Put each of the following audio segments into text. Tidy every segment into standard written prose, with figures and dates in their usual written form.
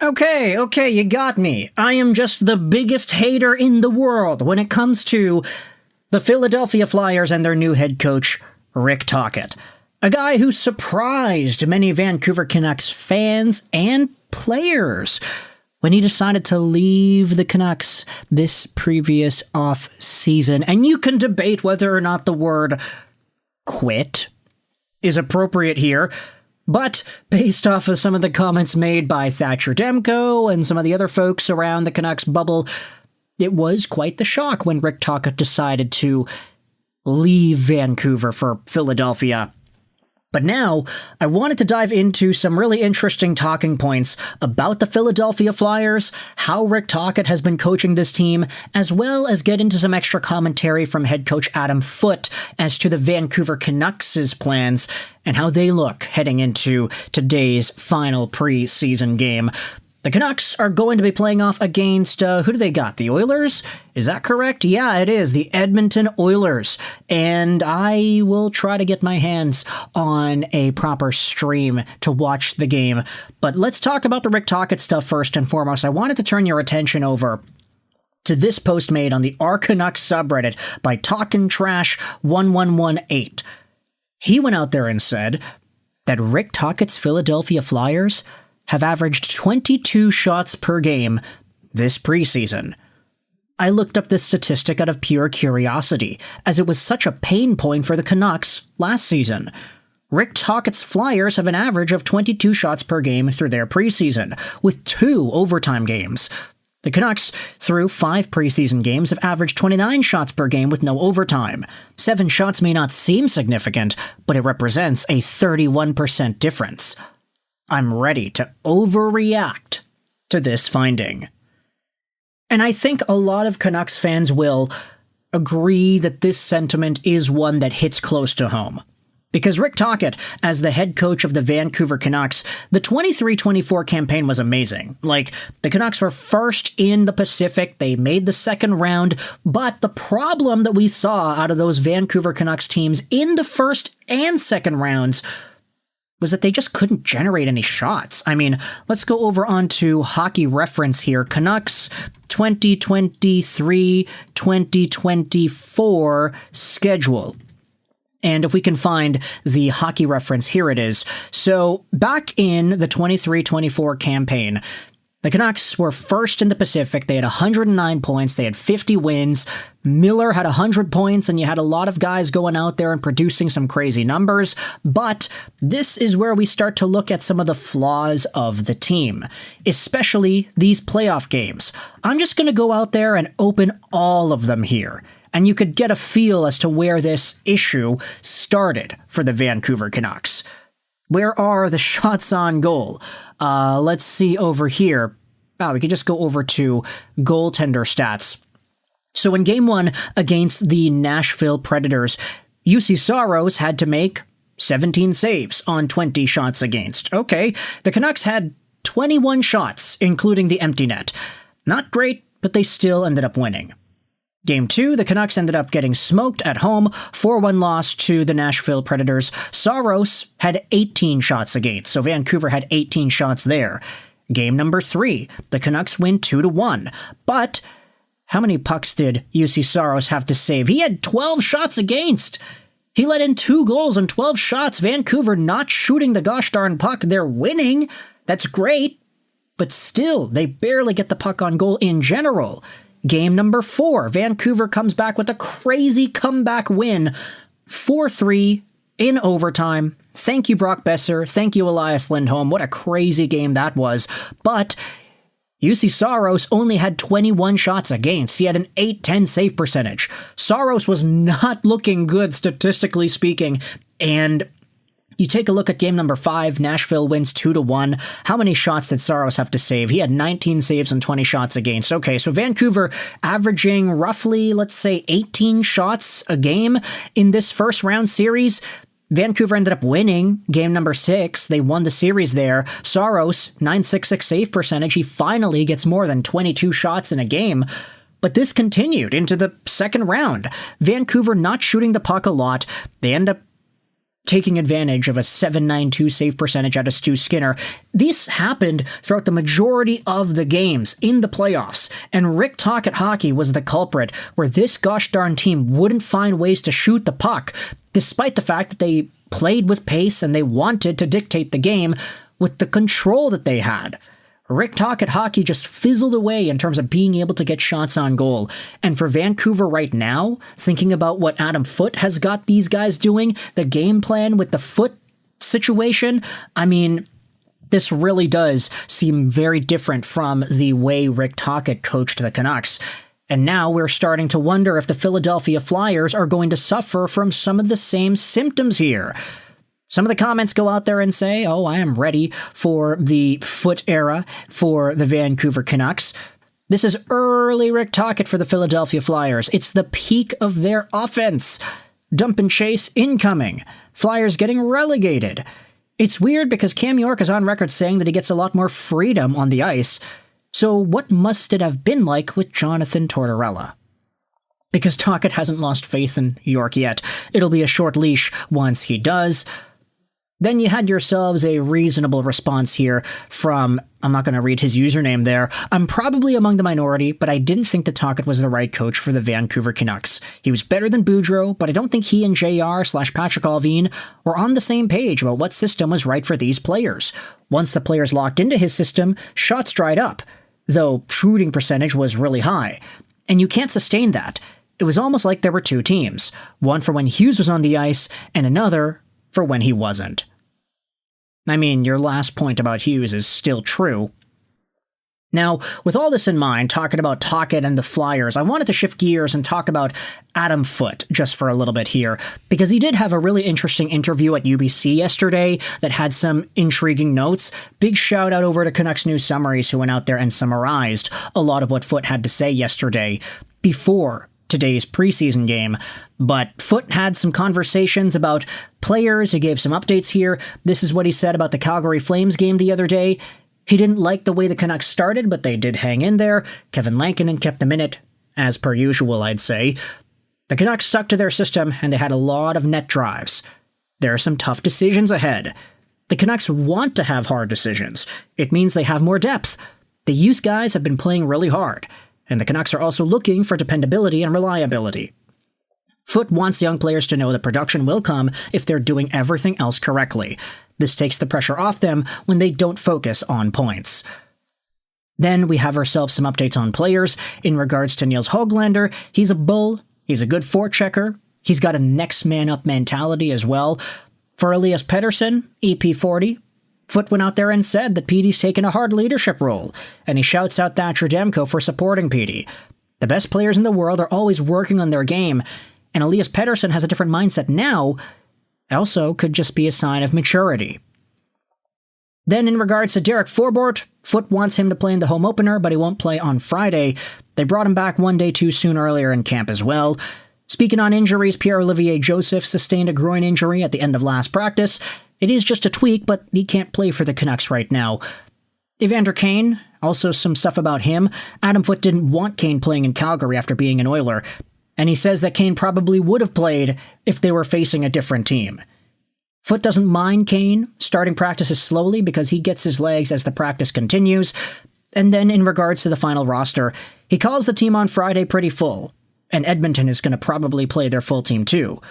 Okay, you got me. I am just the biggest hater in the world when it comes to the Philadelphia Flyers and their new head coach, Rick Tocchet. A guy who surprised many Vancouver Canucks fans and players when he decided to leave the Canucks this previous off-season. And you can debate whether or not the word quit is appropriate here, but based off of some of the comments made by Thatcher Demko and some of the other folks around the Canucks bubble, it was quite the shock when Rick Tocchet decided to leave Vancouver for Philadelphia. But now, I wanted to dive into some really interesting talking points about the Philadelphia Flyers, how Rick Tocchet has been coaching this team, as well as get into some extra commentary from head coach Adam Foote as to the Vancouver Canucks' plans and how they look heading into today's final preseason game. The Canucks are going to be playing off against, who do they got? The Oilers? Is that correct? Yeah, it is. The Edmonton Oilers. And I will try to get my hands on a proper stream to watch the game. But let's talk about the Rick Tocchet stuff first and foremost. I wanted to turn your attention over to this post made on the R Canucks subreddit by Talkin' Trash 1118. He went out there and said that Rick Tocchet's Philadelphia Flyers have averaged 22 shots per game this preseason. I looked up this statistic out of pure curiosity, as it was such a pain point for the Canucks last season. Rick Tocchet's Flyers have an average of 22 shots per game through their preseason, with 2 overtime games. The Canucks, through 5 preseason games, have averaged 29 shots per game with no overtime. 7 shots may not seem significant, but it represents a 31% difference. I'm ready to overreact to this finding. And I think a lot of Canucks fans will agree that this sentiment is one that hits close to home. Because Rick Tocchet, as the head coach of the Vancouver Canucks, the 23-24 campaign was amazing. Like, the Canucks were first in the Pacific, they made the second round, but the problem that we saw out of those Vancouver Canucks teams in the first and second rounds was that they just couldn't generate any shots. I mean, let's go over onto Hockey Reference here. Canucks 2023-2024 schedule. And if we can find the Hockey Reference, here it is. So back in the 23-24 campaign, the Canucks were first in the Pacific. They had 109 points. They had 50 wins. Miller had 100 points, and you had a lot of guys going out there and producing some crazy numbers. But this is where we start to look at some of the flaws of the team, especially these playoff games. I'm just going to go out there and open all of them here, and you could get a feel as to where this issue started for the Vancouver Canucks. Where are the shots on goal? Let's see over here. We could just go over to goaltender stats. So in Game 1 against the Nashville Predators, UC Saros had to make 17 saves on 20 shots against. Okay, the Canucks had 21 shots, including the empty net. Not great, but they still ended up winning. Game 2, the Canucks ended up getting smoked at home, 4-1 loss to the Nashville Predators. Saros had 18 shots against, so Vancouver had 18 shots there. Game number 3, the Canucks win 2-1. But how many pucks did UC Saros have to save? He had 12 shots against. He let in 2 goals on 12 shots. Vancouver not shooting the gosh darn puck. They're winning. That's great. But still, they barely get the puck on goal in general. Game number 4, Vancouver comes back with a crazy comeback win, 4-3 in overtime. Thank you, Brock Besser. Thank you, Elias Lindholm. What a crazy game that was. But UC Saros only had 21 shots against. He had an .810 save percentage. Saros was not looking good, statistically speaking, and you take a look at game number 5, Nashville wins 2-1. How many shots did Saros have to save? He had 19 saves and 20 shots against. Okay, so Vancouver averaging roughly, let's say, 18 shots a game in this first round series. Vancouver ended up winning game number 6. They won the series there. Saros, .966 save percentage. He finally gets more than 22 shots in a game. But this continued into the second round. Vancouver not shooting the puck a lot. They end up taking advantage of a .792 save percentage out of Stu Skinner. This happened throughout the majority of the games in the playoffs, and Rick Tocchet hockey was the culprit, where this gosh darn team wouldn't find ways to shoot the puck, despite the fact that they played with pace and they wanted to dictate the game with the control that they had. Rick Tocchet hockey just fizzled away in terms of being able to get shots on goal. And for Vancouver right now, thinking about what Adam Foote has got these guys doing, the game plan with the Foote situation, I mean, this really does seem very different from the way Rick Tocchet coached the Canucks. And now we're starting to wonder if the Philadelphia Flyers are going to suffer from some of the same symptoms here. Some of the comments go out there and say, oh, I am ready for the Foote era for the Vancouver Canucks. This is early Rick Tocchet for the Philadelphia Flyers. It's the peak of their offense. Dump and chase incoming. Flyers getting relegated. It's weird because Cam York is on record saying that he gets a lot more freedom on the ice. So what must it have been like with Jonathan Tortorella? Because Tocchet hasn't lost faith in York yet. It'll be a short leash once he does. Then you had yourselves a reasonable response here from, I'm not going to read his username there, I'm probably among the minority, but I didn't think that Tocchet was the right coach for the Vancouver Canucks. He was better than Boudreau, but I don't think he and JR/Patrick Allvin were on the same page about what system was right for these players. Once the players locked into his system, shots dried up, though shooting percentage was really high. And you can't sustain that. It was almost like there were two teams, one for when Hughes was on the ice, and another for when he wasn't. I mean, your last point about Hughes is still true. Now, with all this in mind, talking about Tocchet and the Flyers, I wanted to shift gears and talk about Adam Foote just for a little bit here, because he did have a really interesting interview at UBC yesterday that had some intriguing notes. Big shout out over to Canucks News Summaries, who went out there and summarized a lot of what Foote had to say yesterday before today's preseason game. But Foote had some conversations about players. He gave some updates here. This is what he said about the Calgary Flames game the other day. He didn't like the way the Canucks started, but they did hang in there. Kevin Lankinen kept them in it, as per usual, I'd say. The Canucks stuck to their system, and they had a lot of net drives. There are some tough decisions ahead. The Canucks want to have hard decisions. It means they have more depth. The youth guys have been playing really hard, and the Canucks are also looking for dependability and reliability. Foote wants young players to know that production will come if they're doing everything else correctly. This takes the pressure off them when they don't focus on points. Then we have ourselves some updates on players. In regards to Nils Höglander, he's a bull, he's a good forechecker, he's got a next man up mentality as well. For Elias Pettersson, EP40, Foote went out there and said that Petey's taken a hard leadership role, and he shouts out Thatcher Demko for supporting Petey. The best players in the world are always working on their game, and Elias Pettersson has a different mindset now. Also could just be a sign of maturity. Then in regards to Derek Forbort, Foote wants him to play in the home opener, but he won't play on Friday. They brought him back one day too soon earlier in camp as well. Speaking on injuries, Pierre-Olivier Joseph sustained a groin injury at the end of last practice. It is just a tweak, but he can't play for the Canucks right now. Evander Kane, also some stuff about him. Adam Foote didn't want Kane playing in Calgary after being an Oiler, and he says that Kane probably would have played if they were facing a different team. Foote doesn't mind Kane starting practices slowly because he gets his legs as the practice continues. And then in regards to the final roster, he calls the team on Friday pretty full, and Edmonton is going to probably play their full team too.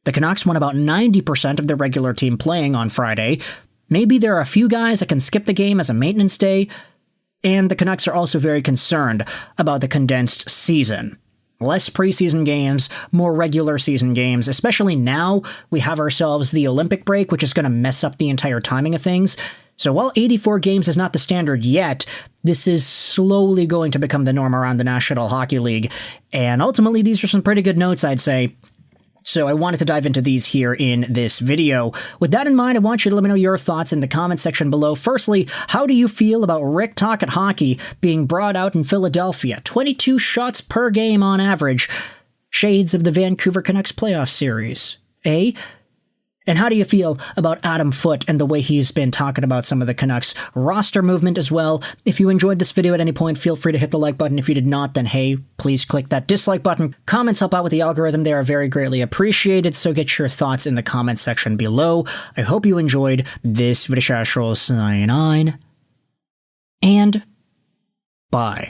The Canucks want about 90% of their regular team playing on Friday. Maybe there are a few guys that can skip the game as a maintenance day, and the Canucks are also very concerned about the condensed season. Less preseason games, more regular season games, especially now we have ourselves the Olympic break, which is going to mess up the entire timing of things. So while 84 games is not the standard yet, this is slowly going to become the norm around the National Hockey League. And ultimately, these are some pretty good notes, I'd say. So I wanted to dive into these here in this video. With that in mind, I want you to let me know your thoughts in the comment section below. Firstly, how do you feel about Rick Tocchet hockey being brought out in Philadelphia? 22 shots per game on average. Shades of the Vancouver Canucks playoff series. A? And how do you feel about Adam Foote and the way he's been talking about some of the Canucks roster movement as well? If you enjoyed this video at any point, feel free to hit the like button. If you did not, then hey, please click that dislike button. Comments help out with the algorithm. They are very greatly appreciated, so get your thoughts in the comment section below. I hope you enjoyed this video. Sign on, and bye.